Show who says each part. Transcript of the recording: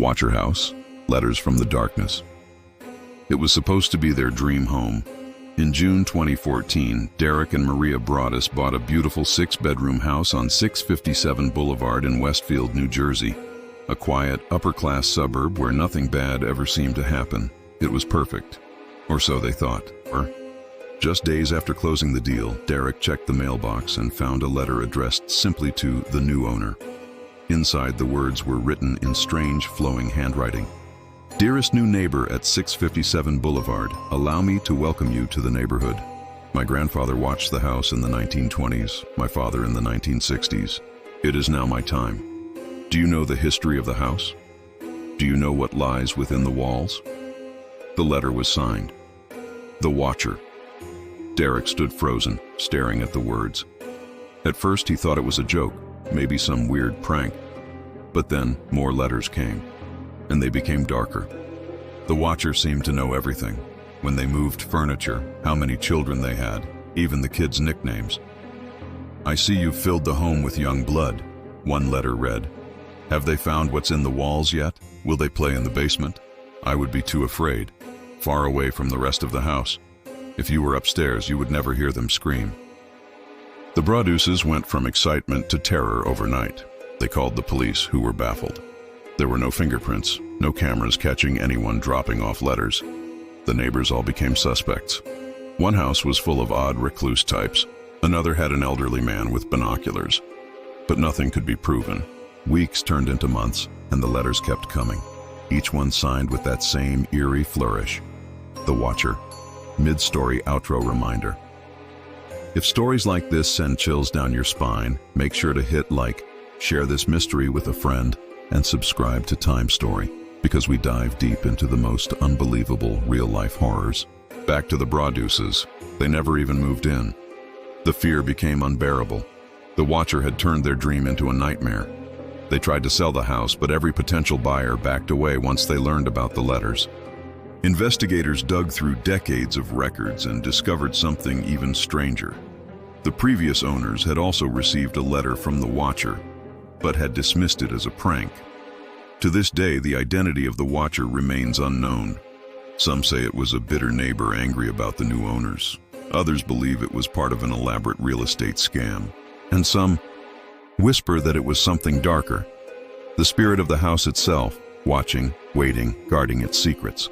Speaker 1: Watcher House, Letters from the Darkness. It was supposed to be their dream home. In June 2014, Derek and Maria Broaddus bought a beautiful 6-bedroom house on 657 Boulevard in Westfield, New Jersey. A quiet, upper-class suburb where nothing bad ever seemed to happen. It was perfect. Or so they thought. Just days after closing the deal, Derek checked the mailbox and found a letter addressed simply to the new owner. Inside, the words were written in strange, flowing handwriting. "Dearest new neighbor at 657 Boulevard, allow me to welcome you to the neighborhood. My grandfather watched the house in the 1920s, my father in the 1960s. It is now my time. Do you know the history of the house? Do you know what lies within the walls?" The letter was signed, The Watcher. Derek stood frozen, staring at the words. At first he thought it was a joke, maybe some weird prank. But then more letters came, and they became darker. The Watcher seemed to know everything. When they moved furniture, how many children they had, even the kids' nicknames. "I see you've filled the home with young blood," one letter read. "Have they found what's in the walls yet? Will they play in the basement? I would be too afraid, far away from the rest of the house. If you were upstairs, you would never hear them scream." The Broadduses went from excitement to terror overnight. They called the police, who were baffled. There were no fingerprints, no cameras catching anyone dropping off letters. The neighbors all became suspects. One house was full of odd recluse types. Another had an elderly man with binoculars. But nothing could be proven. Weeks turned into months, and the letters kept coming. Each one signed with that same eerie flourish. The Watcher. Mid-story outro reminder. If stories like this send chills down your spine, make sure to hit like, share this mystery with a friend, and subscribe to Time Story, because we dive deep into the most unbelievable real-life horrors. Back to the Broadduses. They never even moved in. The fear became unbearable. The Watcher had turned their dream into a nightmare. They tried to sell the house, but every potential buyer backed away once they learned about the letters. Investigators dug through decades of records and discovered something even stranger. The previous owners had also received a letter from the Watcher, but had dismissed it as a prank. To this day, the identity of the Watcher remains unknown. Some say it was a bitter neighbor angry about the new owners. Others believe it was part of an elaborate real estate scam. And some whisper that it was something darker. The spirit of the house itself, watching, waiting, guarding its secrets.